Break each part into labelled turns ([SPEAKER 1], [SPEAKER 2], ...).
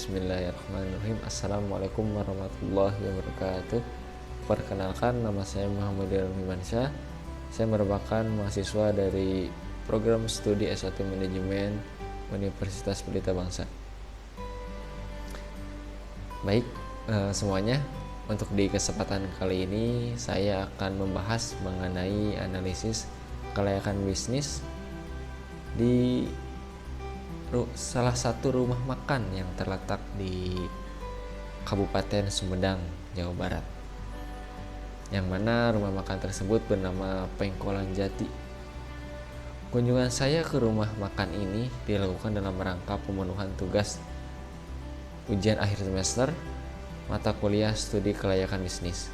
[SPEAKER 1] Bismillahirrahmanirrahim. Assalamualaikum warahmatullahi wabarakatuh. Perkenalkan, nama saya Muhammad Ilmimansyah. Saya merupakan mahasiswa dari program studi S1 Manajemen Universitas Pelita Bangsa. Baik, semuanya, untuk di kesempatan kali ini saya akan membahas mengenai analisis kelayakan bisnis di salah satu rumah makan yang terletak di Kabupaten Sumedang, Jawa Barat, yang mana rumah makan tersebut bernama Pengkolan Jati. Kunjungan saya ke rumah makan ini dilakukan dalam rangka pemenuhan tugas ujian akhir semester mata kuliah studi kelayakan bisnis.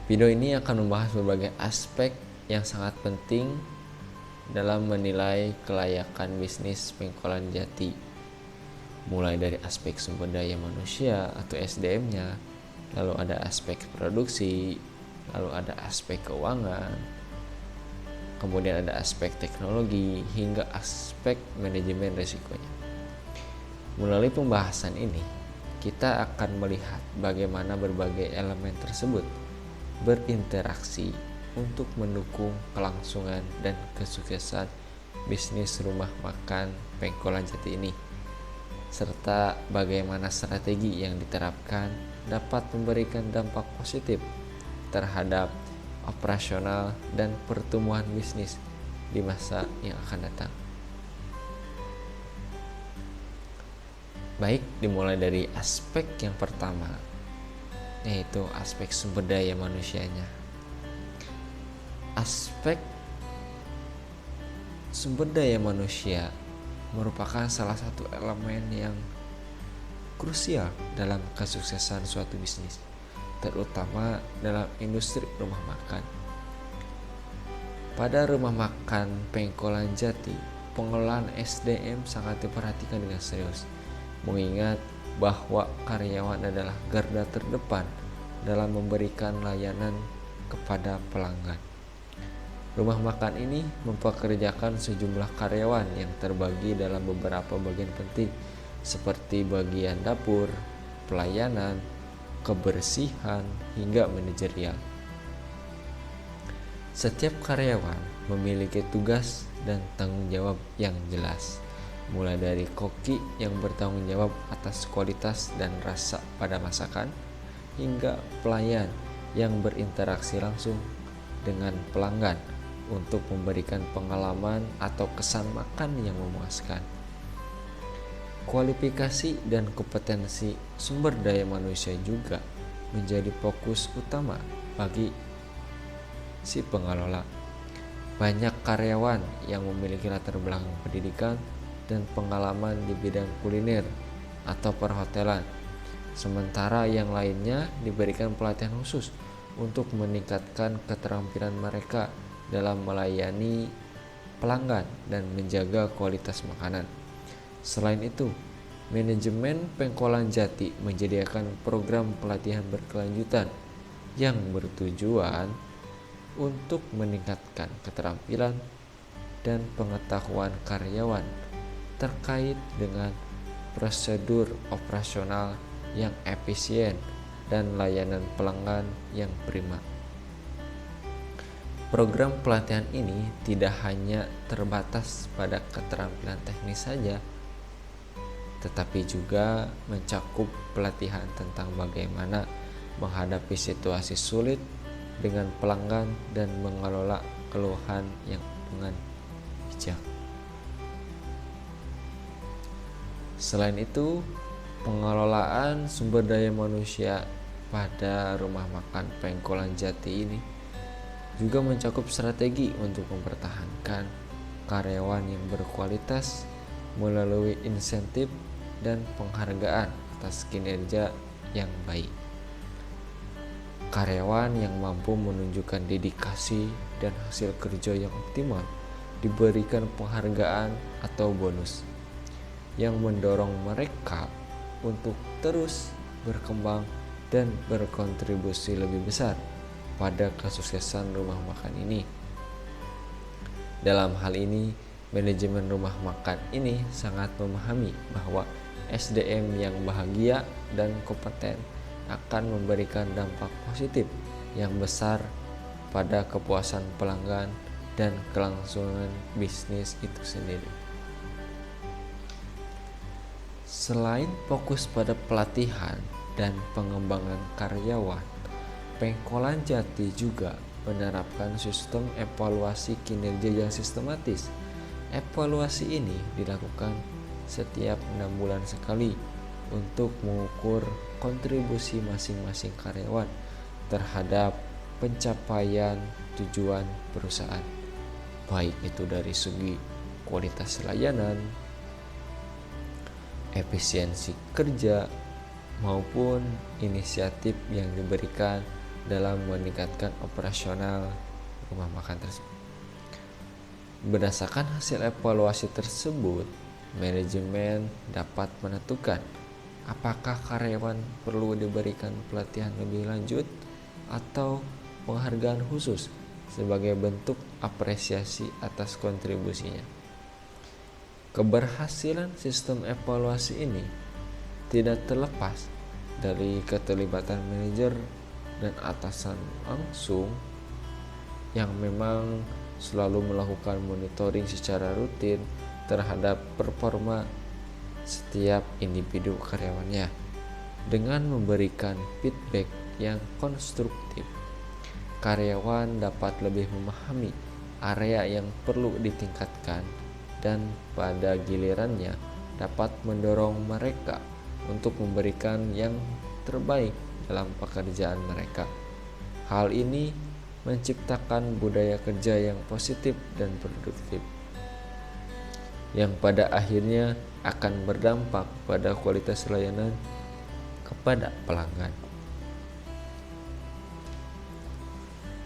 [SPEAKER 1] Video ini akan membahas berbagai aspek yang sangat penting dalam menilai kelayakan bisnis Pengkolan Jati, mulai dari aspek sumber daya manusia atau SDM-nya, lalu ada aspek produksi, lalu ada aspek keuangan, kemudian ada aspek teknologi, hingga aspek manajemen risikonya. Melalui pembahasan ini, kita akan melihat bagaimana berbagai elemen tersebut berinteraksi untuk mendukung kelangsungan dan kesuksesan bisnis rumah makan Pengkolan Jati ini, serta bagaimana strategi yang diterapkan dapat memberikan dampak positif terhadap operasional dan pertumbuhan bisnis di masa yang akan datang. Baik, dimulai dari aspek yang pertama, yaitu aspek sumber daya manusianya. Aspek sumber daya manusia merupakan salah satu elemen yang krusial dalam kesuksesan suatu bisnis, terutama dalam industri rumah makan. Pada rumah makan Pengkolan Jati, pengelolaan SDM sangat diperhatikan dengan serius, mengingat bahwa karyawan adalah garda terdepan dalam memberikan layanan kepada pelanggan. Rumah makan ini mempekerjakan sejumlah karyawan yang terbagi dalam beberapa bagian penting seperti bagian dapur, pelayanan, kebersihan, hingga manajerial. Setiap karyawan memiliki tugas dan tanggung jawab yang jelas, mulai dari koki yang bertanggung jawab atas kualitas dan rasa pada masakan, hingga pelayan yang berinteraksi langsung dengan pelanggan untuk memberikan pengalaman atau kesan makan yang memuaskan. Kualifikasi dan kompetensi sumber daya manusia juga menjadi fokus utama bagi si pengelola. Banyak karyawan yang memiliki latar belakang pendidikan dan pengalaman di bidang kuliner atau perhotelan, sementara yang lainnya diberikan pelatihan khusus untuk meningkatkan keterampilan mereka dalam melayani pelanggan dan menjaga kualitas makanan. Selain itu, manajemen Pengkolan Jati menyediakan program pelatihan berkelanjutan yang bertujuan untuk meningkatkan keterampilan dan pengetahuan karyawan terkait dengan prosedur operasional yang efisien dan layanan pelanggan yang prima. Program pelatihan ini tidak hanya terbatas pada keterampilan teknis saja, tetapi juga mencakup pelatihan tentang bagaimana menghadapi situasi sulit dengan pelanggan dan mengelola keluhan yang dengan bijak. Selain itu, pengelolaan sumber daya manusia pada rumah makan Pengkolan Jati ini juga mencakup strategi untuk mempertahankan karyawan yang berkualitas melalui insentif dan penghargaan atas kinerja yang baik. Karyawan yang mampu menunjukkan dedikasi dan hasil kerja yang optimal diberikan penghargaan atau bonus yang mendorong mereka untuk terus berkembang dan berkontribusi lebih besar pada kesuksesan rumah makan ini. Dalam hal ini, Manajemen rumah makan ini sangat memahami bahwa SDM yang bahagia dan kompeten akan memberikan dampak positif yang besar pada kepuasan pelanggan dan kelangsungan bisnis itu sendiri. Selain fokus pada pelatihan dan pengembangan karyawan, Pengkolan Jati juga menerapkan sistem evaluasi kinerja yang sistematis. Evaluasi ini dilakukan setiap 6 bulan sekali untuk mengukur kontribusi masing-masing karyawan terhadap pencapaian tujuan perusahaan, baik itu dari segi kualitas layanan, efisiensi kerja, maupun inisiatif yang diberikan dalam meningkatkan operasional rumah makan tersebut. Berdasarkan hasil evaluasi tersebut, manajemen dapat menentukan apakah karyawan perlu diberikan pelatihan lebih lanjut atau penghargaan khusus sebagai bentuk apresiasi atas kontribusinya. Keberhasilan sistem evaluasi ini tidak terlepas dari keterlibatan manajer dan atasan langsung yang memang selalu melakukan monitoring secara rutin terhadap performa setiap individu karyawannya. Dengan memberikan feedback yang konstruktif, karyawan dapat lebih memahami area yang perlu ditingkatkan dan pada gilirannya dapat mendorong mereka untuk memberikan yang terbaik dalam pekerjaan mereka. Hal ini menciptakan budaya kerja yang positif dan produktif, yang pada akhirnya akan berdampak pada kualitas layanan kepada pelanggan.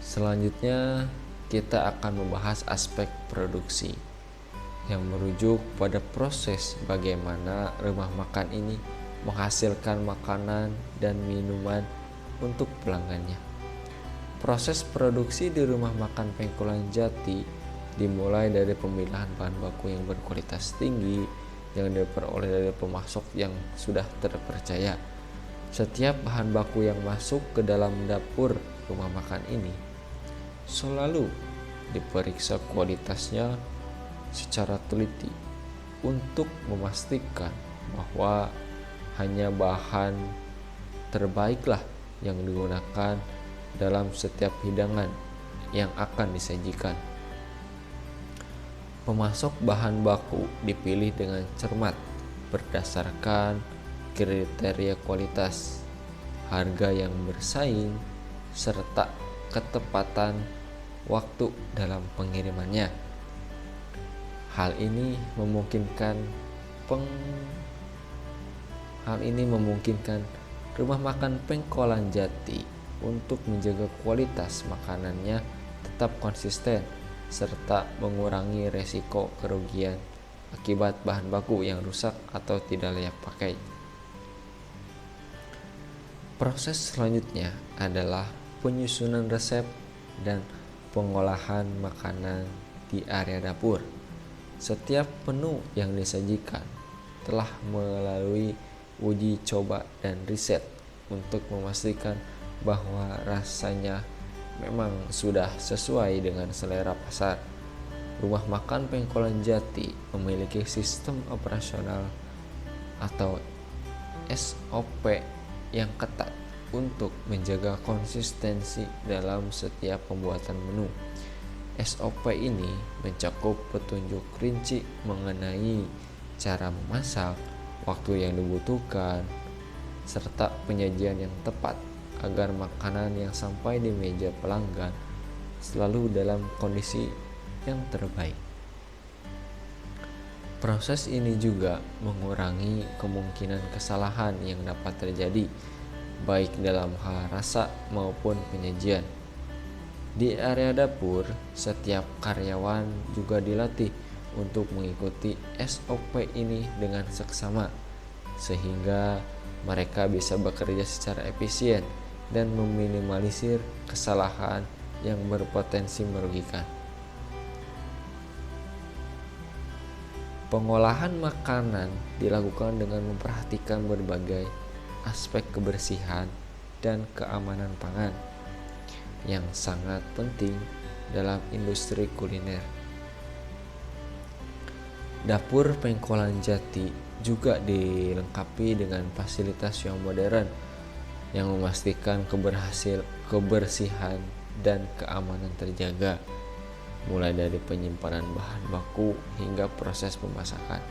[SPEAKER 1] Selanjutnya, kita akan membahas aspek produksi yang merujuk pada proses bagaimana rumah makan ini menghasilkan makanan dan minuman untuk pelanggannya. Proses produksi di rumah makan Pengkolan Jati dimulai dari pemilihan bahan baku yang berkualitas tinggi yang diperoleh dari pemasok yang sudah terpercaya. Setiap bahan baku yang masuk ke dalam dapur rumah makan ini selalu diperiksa kualitasnya secara teliti untuk memastikan bahwa hanya bahan terbaiklah yang digunakan dalam setiap hidangan yang akan disajikan. Pemasok bahan baku dipilih dengan cermat berdasarkan kriteria kualitas, harga yang bersaing, serta ketepatan waktu dalam pengirimannya. Hal ini memungkinkan rumah makan Pengkolan Jati untuk menjaga kualitas makanannya tetap konsisten serta mengurangi resiko kerugian akibat bahan baku yang rusak atau tidak layak pakai. Proses selanjutnya adalah penyusunan resep dan pengolahan makanan di area dapur. Setiap menu yang disajikan telah melalui uji coba dan riset untuk memastikan bahwa rasanya memang sudah sesuai dengan selera pasar. Rumah makan Pengkolan Jati memiliki sistem operasional atau SOP yang ketat untuk menjaga konsistensi dalam setiap pembuatan menu. SOP ini mencakup petunjuk rinci mengenai cara memasak, waktu yang dibutuhkan, serta penyajian yang tepat agar makanan yang sampai di meja pelanggan selalu dalam kondisi yang terbaik. Proses ini juga mengurangi kemungkinan kesalahan yang dapat terjadi, baik dalam hal rasa maupun penyajian. Di area dapur, setiap karyawan juga dilatih untuk mengikuti SOP ini dengan seksama, sehingga mereka bisa bekerja secara efisien dan meminimalisir kesalahan yang berpotensi merugikan. Pengolahan makanan dilakukan dengan memperhatikan berbagai aspek kebersihan dan keamanan pangan yang sangat penting dalam industri kuliner. Dapur Pengkolan Jati juga dilengkapi dengan fasilitas yang modern yang memastikan kebersihan dan keamanan terjaga, mulai dari penyimpanan bahan baku hingga proses pemasakan.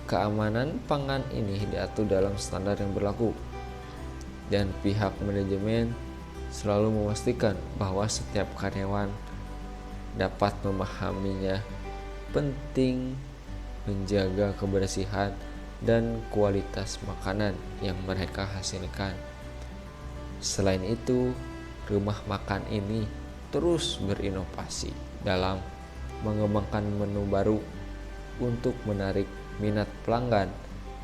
[SPEAKER 1] Keamanan pangan ini diatur dalam standar yang berlaku, dan pihak manajemen selalu memastikan bahwa setiap karyawan dapat memahaminya. Penting menjaga kebersihan dan kualitas makanan yang mereka hasilkan. Selain itu, rumah makan ini terus berinovasi dalam mengembangkan menu baru untuk menarik minat pelanggan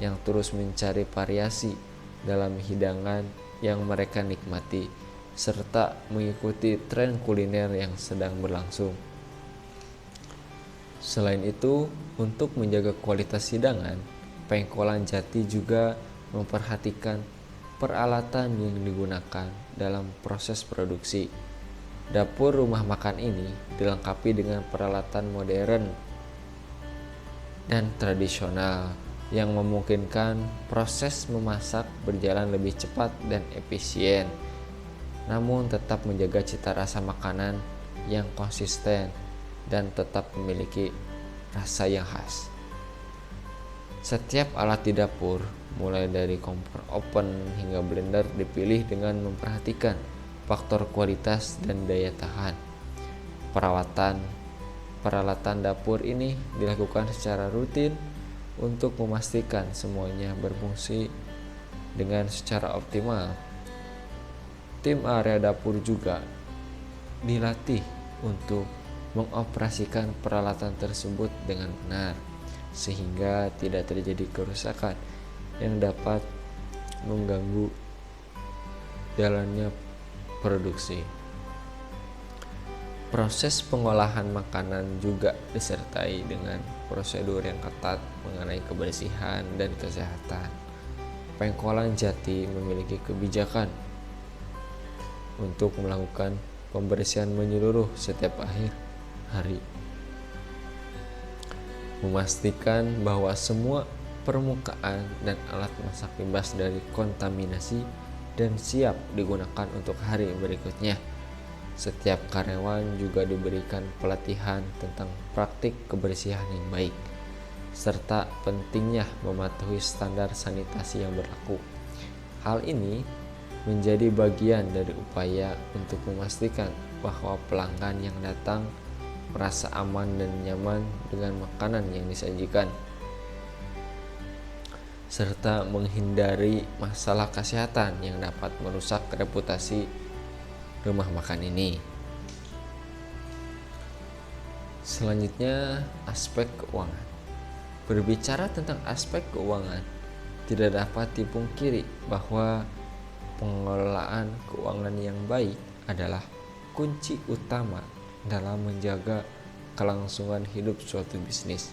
[SPEAKER 1] yang terus mencari variasi dalam hidangan yang mereka nikmati, serta mengikuti tren kuliner yang sedang berlangsung. Selain itu, untuk menjaga kualitas hidangan, Pengkolan Jati juga memperhatikan peralatan yang digunakan dalam proses produksi. Dapur rumah makan ini dilengkapi dengan peralatan modern dan tradisional yang memungkinkan proses memasak berjalan lebih cepat dan efisien, namun tetap menjaga cita rasa makanan yang konsisten dan tetap memiliki rasa yang khas. Setiap alat di dapur, mulai dari kompor oven hingga blender, dipilih dengan memperhatikan faktor kualitas dan daya tahan. Peralatan dapur ini dilakukan secara rutin untuk memastikan semuanya berfungsi dengan secara optimal. Tim area dapur juga dilatih untuk mengoperasikan peralatan tersebut dengan benar, sehingga tidak terjadi kerusakan yang dapat mengganggu jalannya produksi. Proses pengolahan makanan juga disertai dengan prosedur yang ketat mengenai kebersihan dan kesehatan. Pengkolan Jati memiliki kebijakan untuk melakukan pembersihan menyeluruh setiap akhir hari, memastikan bahwa semua permukaan dan alat masak bebas dari kontaminasi dan siap digunakan untuk hari berikutnya. Setiap karyawan juga diberikan pelatihan tentang praktik kebersihan yang baik, serta pentingnya mematuhi standar sanitasi yang berlaku. Hal ini menjadi bagian dari upaya untuk memastikan bahwa pelanggan yang datang merasa aman dan nyaman dengan makanan yang disajikan, serta menghindari masalah kesehatan yang dapat merusak reputasi rumah makan ini. Selanjutnya, aspek keuangan. Berbicara tentang aspek keuangan, tidak dapat dipungkiri bahwa pengelolaan keuangan yang baik adalah kunci utama dalam menjaga kelangsungan hidup suatu bisnis,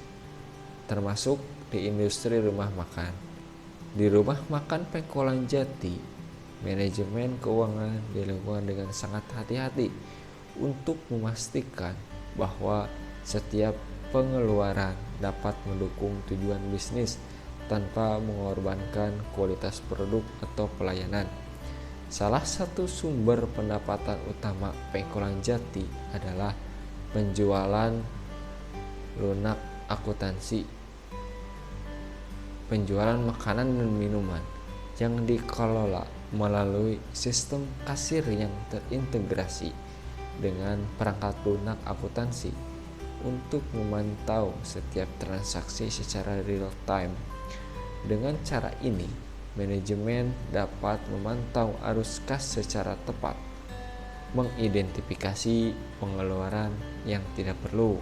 [SPEAKER 1] termasuk di industri rumah makan. Di rumah makan Pengkolan Jati, manajemen keuangan dilakukan dengan sangat hati-hati untuk memastikan bahwa setiap pengeluaran dapat mendukung tujuan bisnis tanpa mengorbankan kualitas produk atau pelayanan. Salah satu sumber pendapatan utama Pengkolan Jati adalah penjualan lunak akuntansi, penjualan makanan dan minuman yang dikelola melalui sistem kasir yang terintegrasi dengan perangkat lunak akuntansi untuk memantau setiap transaksi secara real time. Dengan cara ini, manajemen dapat memantau arus kas secara tepat, mengidentifikasi pengeluaran yang tidak perlu,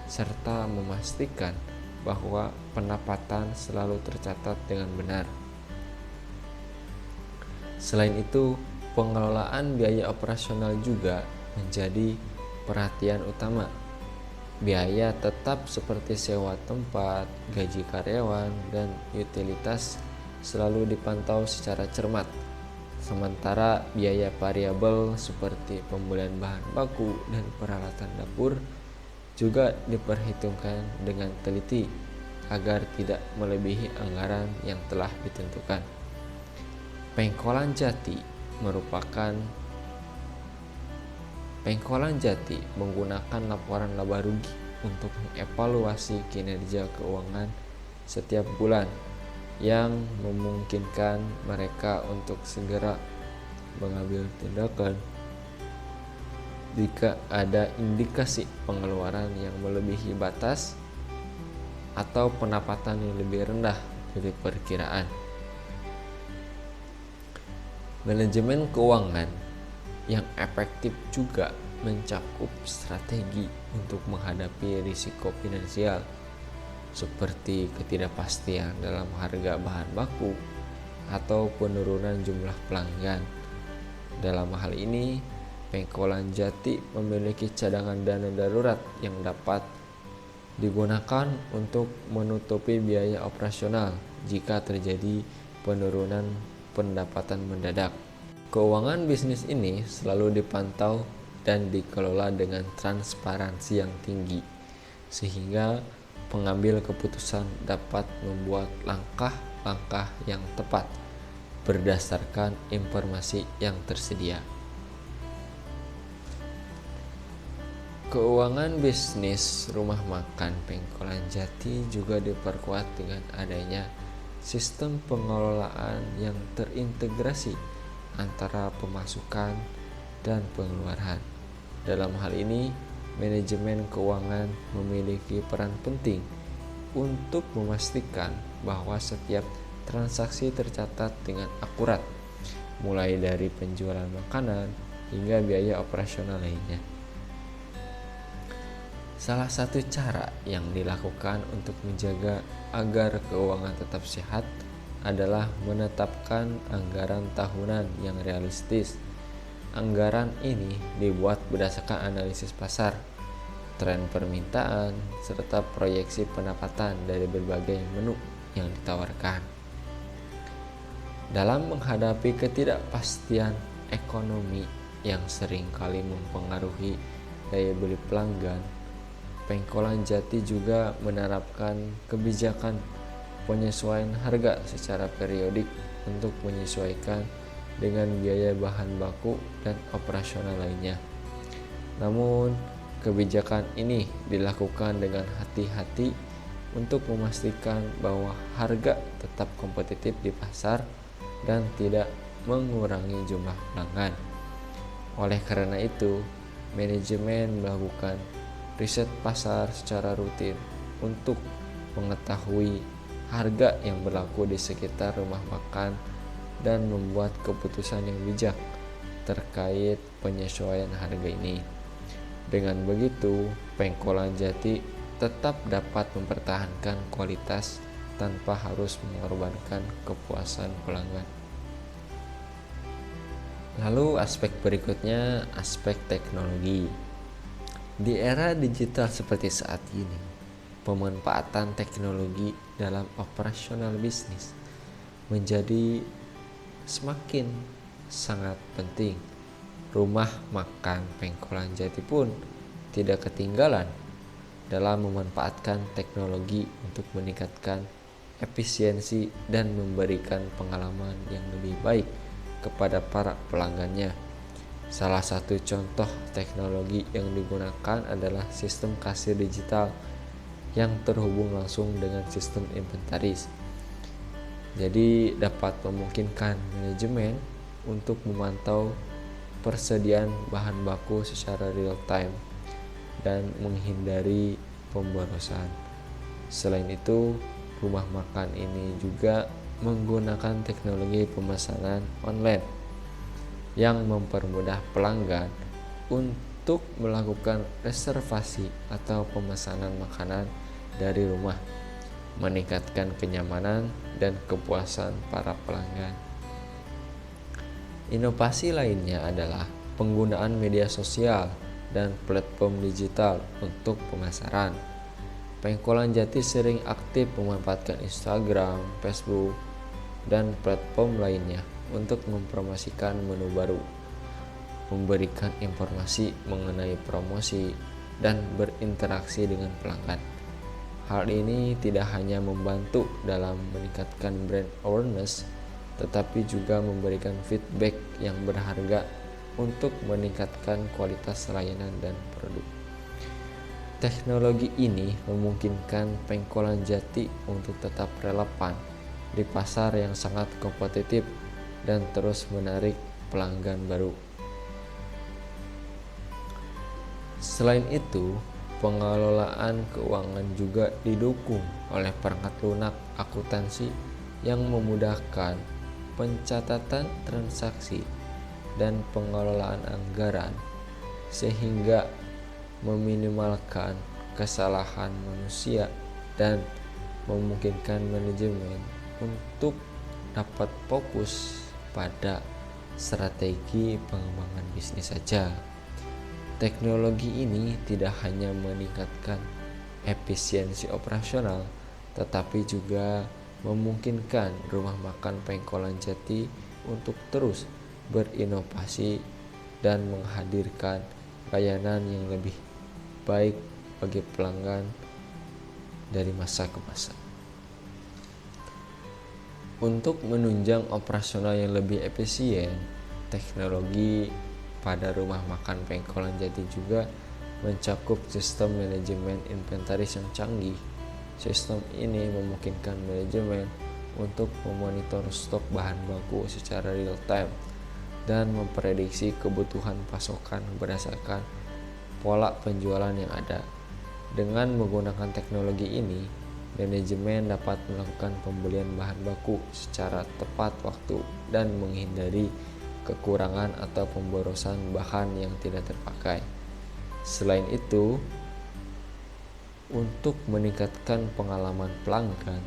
[SPEAKER 1] serta memastikan bahwa pendapatan selalu tercatat dengan benar. Selain itu, pengelolaan biaya operasional juga menjadi perhatian utama. biaya tetap seperti sewa tempat, gaji karyawan, dan utilitas selalu dipantau secara cermat. Sementara biaya variabel seperti pembelian bahan baku dan peralatan dapur juga diperhitungkan dengan teliti agar tidak melebihi anggaran yang telah ditentukan. Pengkolan Jati menggunakan laporan laba rugi untuk mengevaluasi kinerja keuangan setiap bulan yang memungkinkan mereka untuk segera mengambil tindakan jika ada indikasi pengeluaran yang melebihi batas atau pendapatan yang lebih rendah dari perkiraan. Manajemen keuangan yang efektif juga mencakup strategi untuk menghadapi risiko finansial seperti ketidakpastian dalam harga bahan baku atau penurunan jumlah pelanggan. Dalam hal ini, Pengkolan Jati memiliki cadangan dana darurat yang dapat digunakan untuk menutupi biaya operasional jika terjadi penurunan pendapatan mendadak. Keuangan bisnis ini selalu dipantau dan dikelola dengan transparansi yang tinggi, sehingga pengambil keputusan dapat membuat langkah-langkah yang tepat berdasarkan informasi yang tersedia. Keuangan bisnis rumah makan Pengkolan Jati juga diperkuat dengan adanya sistem pengelolaan yang terintegrasi antara pemasukan dan pengeluaran. Dalam hal ini, manajemen keuangan memiliki peran penting untuk memastikan bahwa setiap transaksi tercatat dengan akurat, mulai dari penjualan makanan hingga biaya operasional lainnya. Salah satu cara yang dilakukan untuk menjaga agar keuangan tetap sehat adalah menetapkan anggaran tahunan yang realistis. Anggaran ini dibuat berdasarkan analisis pasar, tren permintaan, serta proyeksi pendapatan dari berbagai menu yang ditawarkan. Dalam menghadapi ketidakpastian ekonomi yang sering kali mempengaruhi daya beli pelanggan, Pengkolan Jati juga menerapkan kebijakan penyesuaian harga secara periodik untuk menyesuaikan dengan biaya bahan baku dan operasional lainnya. Namun, kebijakan ini dilakukan dengan hati-hati untuk memastikan bahwa harga tetap kompetitif di pasar dan tidak mengurangi jumlah pelanggan. Oleh karena itu, manajemen melakukan riset pasar secara rutin untuk mengetahui harga yang berlaku di sekitar rumah makan dan membuat keputusan yang bijak terkait penyesuaian harga ini. Dengan begitu, Pengkolan Jati tetap dapat mempertahankan kualitas tanpa harus mengorbankan kepuasan pelanggan. Lalu aspek berikutnya, aspek teknologi. Di era digital seperti saat ini, pemanfaatan teknologi dalam operasional bisnis menjadi semakin sangat penting. Rumah makan Pengkolan Jati pun tidak ketinggalan dalam memanfaatkan teknologi untuk meningkatkan efisiensi dan memberikan pengalaman yang lebih baik kepada para pelanggannya. Salah satu contoh teknologi yang digunakan adalah sistem kasir digital yang terhubung langsung dengan sistem inventaris. Jadi dapat memungkinkan manajemen untuk memantau persediaan bahan baku secara real time dan menghindari pemborosan. Selain itu, rumah makan ini juga menggunakan teknologi pemesanan online yang mempermudah pelanggan untuk melakukan reservasi atau pemesanan makanan dari rumah, meningkatkan kenyamanan dan kepuasan para pelanggan. Inovasi lainnya adalah penggunaan media sosial dan platform digital untuk pemasaran. Pengkolan Jati sering aktif memanfaatkan Instagram, Facebook, dan platform lainnya untuk mempromosikan menu baru, memberikan informasi mengenai promosi, dan berinteraksi dengan pelanggan. Hal ini tidak hanya membantu dalam meningkatkan brand awareness, tetapi juga memberikan feedback yang berharga untuk meningkatkan kualitas layanan dan produk. Teknologi ini memungkinkan Pengkolan Jati untuk tetap relevan di pasar yang sangat kompetitif dan terus menarik pelanggan baru. Selain itu, pengelolaan keuangan juga didukung oleh perangkat lunak akuntansi yang memudahkan pencatatan transaksi dan pengelolaan anggaran, sehingga meminimalkan kesalahan manusia dan memungkinkan manajemen untuk dapat fokus pada strategi pengembangan bisnis saja. Teknologi ini tidak hanya meningkatkan efisiensi operasional, tetapi juga memungkinkan rumah makan Pengkolan Jati untuk terus berinovasi dan menghadirkan layanan yang lebih baik bagi pelanggan dari masa ke masa. Untuk menunjang operasional yang lebih efisien, teknologi pada rumah makan Pengkolan Jati juga mencakup sistem manajemen inventaris yang canggih. Sistem ini memungkinkan manajemen untuk memonitor stok bahan baku secara real time dan memprediksi kebutuhan pasokan berdasarkan pola penjualan yang ada. Dengan menggunakan teknologi ini, manajemen dapat melakukan pembelian bahan baku secara tepat waktu dan menghindari kekurangan atau pemborosan bahan yang tidak terpakai. Selain itu, untuk meningkatkan pengalaman pelanggan,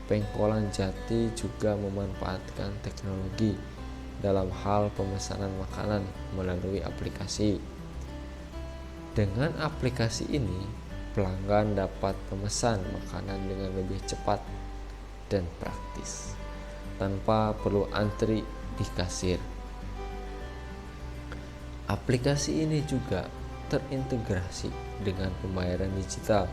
[SPEAKER 1] Pengkolan Jati juga memanfaatkan teknologi dalam hal pemesanan makanan melalui aplikasi. Dengan aplikasi ini, pelanggan dapat memesan makanan dengan lebih cepat dan praktis, tanpa perlu antri di kasir. Aplikasi ini juga terintegrasi dengan pembayaran digital,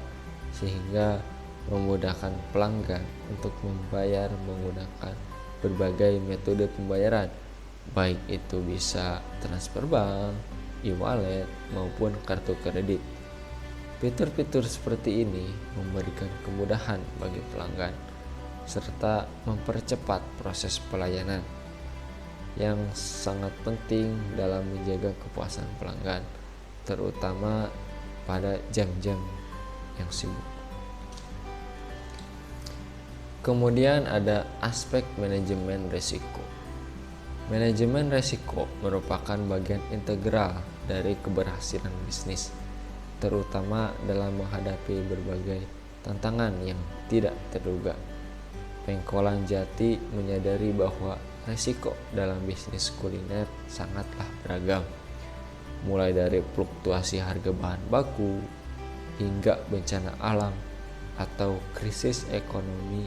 [SPEAKER 1] sehingga memudahkan pelanggan untuk membayar menggunakan berbagai metode pembayaran, baik itu bisa transfer bank, e-wallet, maupun kartu kredit. Fitur-fitur seperti ini memberikan kemudahan bagi pelanggan serta mempercepat proses pelayanan, yang sangat penting dalam menjaga kepuasan pelanggan, terutama pada jam-jam yang sibuk. Kemudian ada aspek manajemen risiko. Manajemen risiko merupakan bagian integral dari keberhasilan bisnis, terutama dalam menghadapi berbagai tantangan yang tidak terduga. Pengkolan Jati menyadari bahwa risiko dalam bisnis kuliner sangatlah beragam, mulai dari fluktuasi harga bahan baku hingga bencana alam atau krisis ekonomi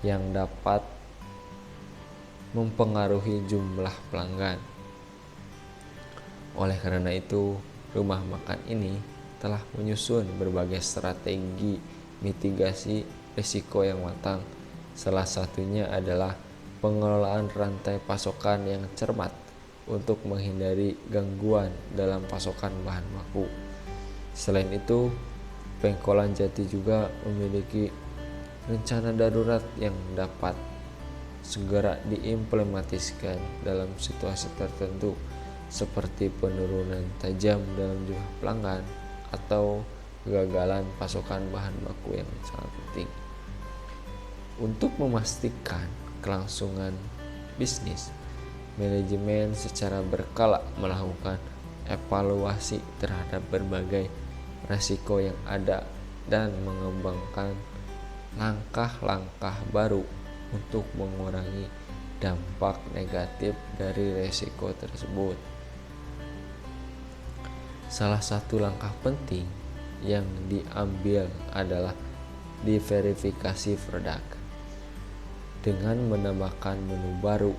[SPEAKER 1] yang dapat mempengaruhi jumlah pelanggan. Oleh karena itu, rumah makan ini telah menyusun berbagai strategi mitigasi risiko yang matang. Salah satunya adalah pengelolaan rantai pasokan yang cermat untuk menghindari gangguan dalam pasokan bahan baku. Selain itu, Pengkolan Jati juga memiliki rencana darurat yang dapat segera diimplementasikan dalam situasi tertentu, seperti penurunan tajam dalam jumlah pelanggan atau kegagalan pasokan bahan baku yang sangat penting. Untuk memastikan kelangsungan bisnis, manajemen secara berkala melakukan evaluasi terhadap berbagai risiko yang ada dan mengembangkan langkah-langkah baru untuk mengurangi dampak negatif dari risiko tersebut. Salah satu langkah penting yang diambil adalah diverifikasi produk dengan menambahkan menu baru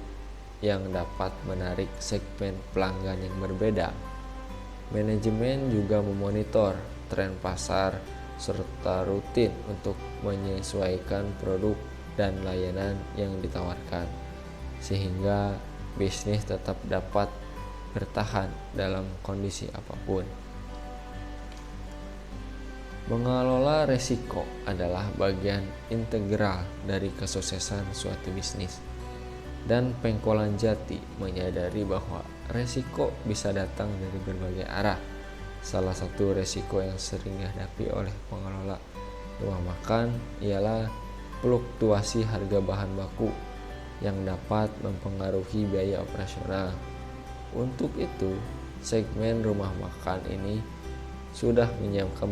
[SPEAKER 1] yang dapat menarik segmen pelanggan yang berbeda. Manajemen juga memonitor tren pasar serta rutin untuk menyesuaikan produk dan layanan yang ditawarkan, sehingga bisnis tetap dapat bertahan dalam kondisi apapun. Mengelola risiko adalah bagian integral dari kesuksesan suatu bisnis. Dan Pengkolan Jati menyadari bahwa risiko bisa datang dari berbagai arah. Salah satu risiko yang sering dihadapi oleh pengelola rumah makan ialah fluktuasi harga bahan baku yang dapat mempengaruhi biaya operasional. Untuk itu, segmen rumah makan ini sudah menyiapkan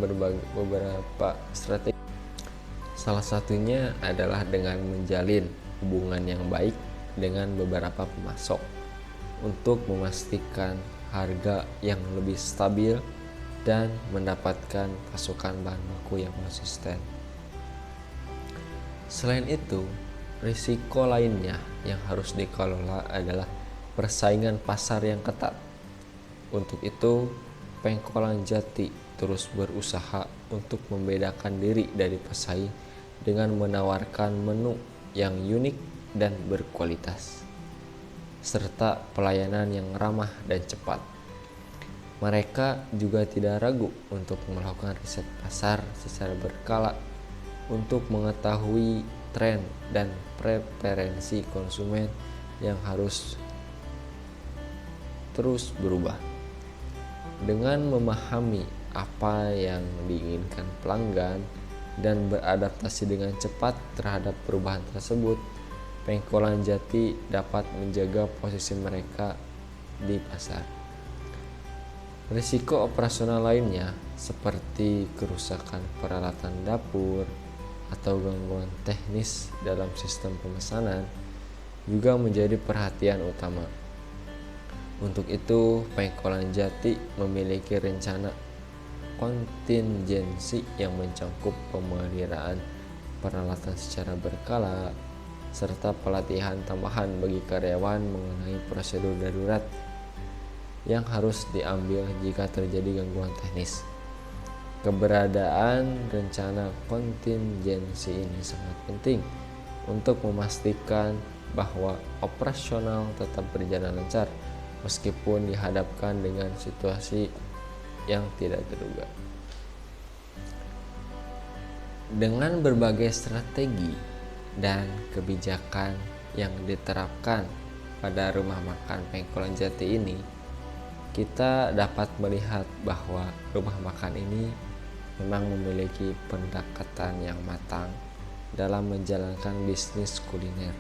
[SPEAKER 1] beberapa strategi. Salah satunya adalah dengan menjalin hubungan yang baik dengan beberapa pemasok untuk memastikan harga yang lebih stabil dan mendapatkan pasokan bahan baku yang konsisten. Selain itu, risiko lainnya yang harus dikelola adalah persaingan pasar yang ketat. Untuk itu, Pengkolan Jati terus berusaha untuk membedakan diri dari pesaing dengan menawarkan menu yang unik dan berkualitas, serta pelayanan yang ramah dan cepat. Mereka juga tidak ragu untuk melakukan riset pasar secara berkala untuk mengetahui tren dan preferensi konsumen yang harus terus berubah. Dengan memahami apa yang diinginkan pelanggan dan beradaptasi dengan cepat terhadap perubahan tersebut, Pengkolan Jati dapat menjaga posisi mereka di pasar. Risiko operasional lainnya seperti kerusakan peralatan dapur atau gangguan teknis dalam sistem pemesanan juga menjadi perhatian utama. Untuk itu, Pengkolan Jati memiliki rencana kontingensi yang mencakup pemeliharaan peralatan secara berkala, serta pelatihan tambahan bagi karyawan mengenai prosedur darurat yang harus diambil jika terjadi gangguan teknis. Keberadaan rencana kontingensi ini sangat penting untuk memastikan bahwa operasional tetap berjalan lancar meskipun dihadapkan dengan situasi yang tidak terduga. Dengan berbagai strategi dan kebijakan yang diterapkan pada rumah makan Pengkolan Jati ini, kita dapat melihat bahwa rumah makan ini memang memiliki pendekatan yang matang dalam menjalankan bisnis kuliner.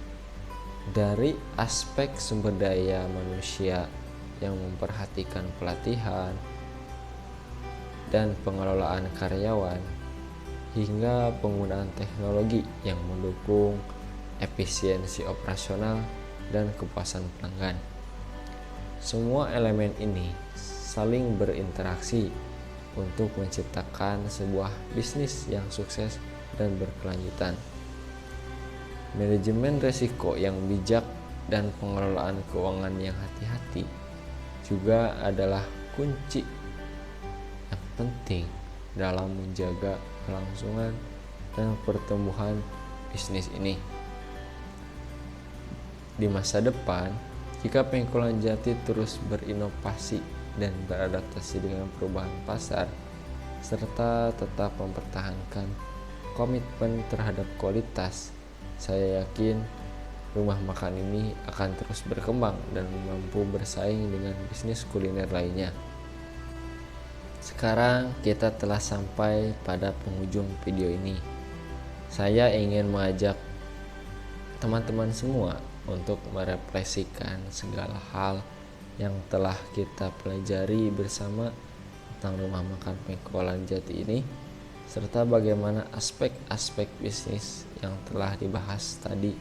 [SPEAKER 1] Dari aspek sumber daya manusia yang memperhatikan pelatihan dan pengelolaan karyawan, hingga penggunaan teknologi yang mendukung efisiensi operasional dan kepuasan pelanggan. Semua elemen ini saling berinteraksi untuk menciptakan sebuah bisnis yang sukses dan berkelanjutan. Manajemen risiko yang bijak dan pengelolaan keuangan yang hati-hati juga adalah kunci yang penting dalam menjaga kelangsungan dan pertumbuhan bisnis ini. Di masa depan, jika Pengkolan Jati terus berinovasi dan beradaptasi dengan perubahan pasar, serta tetap mempertahankan komitmen terhadap kualitas, saya yakin rumah makan ini akan terus berkembang dan mampu bersaing dengan bisnis kuliner lainnya. Sekarang kita telah sampai pada penghujung video ini. Saya ingin mengajak teman-teman semua untuk merefleksikan segala hal yang telah kita pelajari bersama tentang rumah makan Pengkolan Jati ini, serta bagaimana aspek-aspek bisnis yang telah dibahas tadi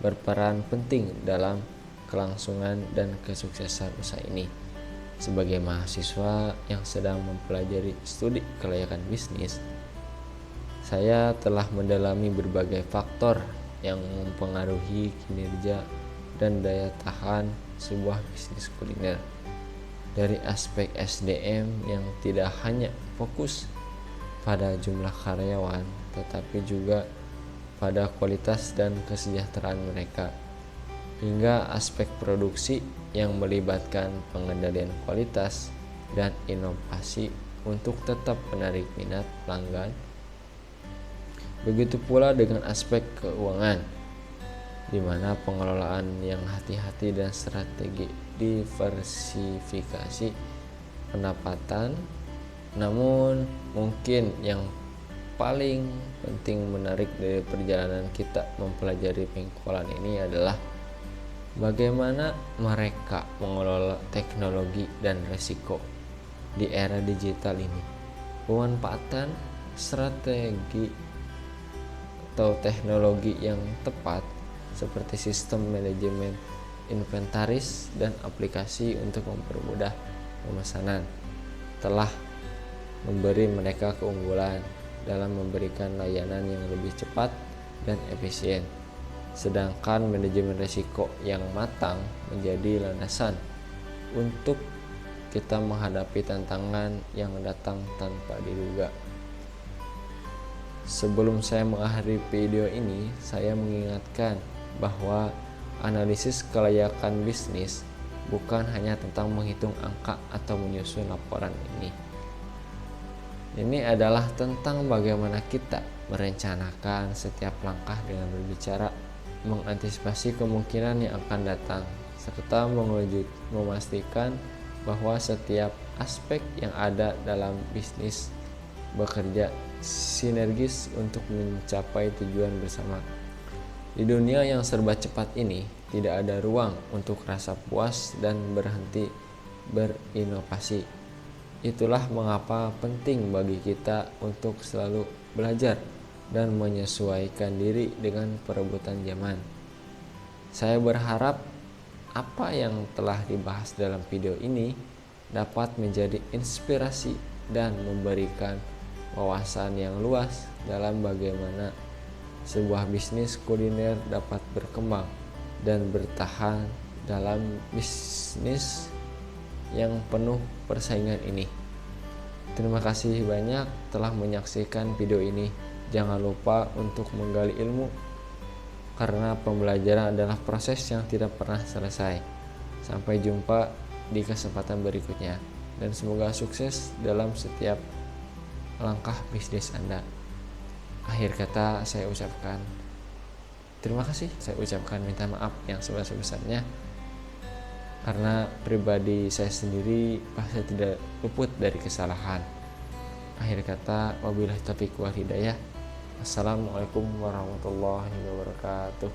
[SPEAKER 1] berperan penting dalam kelangsungan dan kesuksesan usaha ini. Sebagai mahasiswa yang sedang mempelajari studi kelayakan bisnis, saya telah mendalami berbagai faktor yang mempengaruhi kinerja dan daya tahan sebuah bisnis kuliner. Dari aspek SDM yang tidak hanya fokus pada jumlah karyawan, tetapi juga pada kualitas dan kesejahteraan mereka, hingga aspek produksi yang melibatkan pengendalian kualitas dan inovasi untuk tetap menarik minat pelanggan. Begitu pula dengan aspek keuangan, di mana pengelolaan yang hati-hati dan strategi diversifikasi pendapatan. Namun mungkin yang paling penting menarik dari perjalanan kita mempelajari pengkolan ini adalah bagaimana mereka mengelola teknologi dan risiko di era digital ini. Pemanfaatan strategi atau teknologi yang tepat seperti sistem manajemen inventaris dan aplikasi untuk mempermudah pemesanan telah memberi mereka keunggulan dalam memberikan layanan yang lebih cepat dan efisien. Sedangkan manajemen risiko yang matang menjadi landasan untuk kita menghadapi tantangan yang datang tanpa diduga. Sebelum saya mengakhiri video ini, saya mengingatkan bahwa analisis kelayakan bisnis bukan hanya tentang menghitung angka atau menyusun laporan ini. Ini adalah tentang bagaimana kita merencanakan setiap langkah dengan berbicara, mengantisipasi kemungkinan yang akan datang, serta memastikan bahwa setiap aspek yang ada dalam bisnis bekerja sinergis untuk mencapai tujuan bersama. Di dunia yang serba cepat ini, tidak ada ruang untuk rasa puas dan berhenti berinovasi. Itulah mengapa penting bagi kita untuk selalu belajar dan menyesuaikan diri dengan perebutan zaman. Saya berharap apa yang telah dibahas dalam video ini dapat menjadi inspirasi dan memberikan wawasan yang luas dalam bagaimana sebuah bisnis kuliner dapat berkembang dan bertahan dalam bisnis yang penuh persaingan ini. Terima kasih banyak telah menyaksikan video ini. Jangan lupa untuk menggali ilmu, karena pembelajaran adalah proses yang tidak pernah selesai. Sampai jumpa di kesempatan berikutnya, dan semoga sukses dalam setiap langkah bisnis Anda. Akhir kata saya ucapkan terima kasih. Saya ucapkan minta maaf yang sebesar-besarnya, karena pribadi saya sendiri pasti tidak luput dari kesalahan. Akhir kata, wabillahi taufiq wal hidayah. Assalamualaikum warahmatullahi wabarakatuh.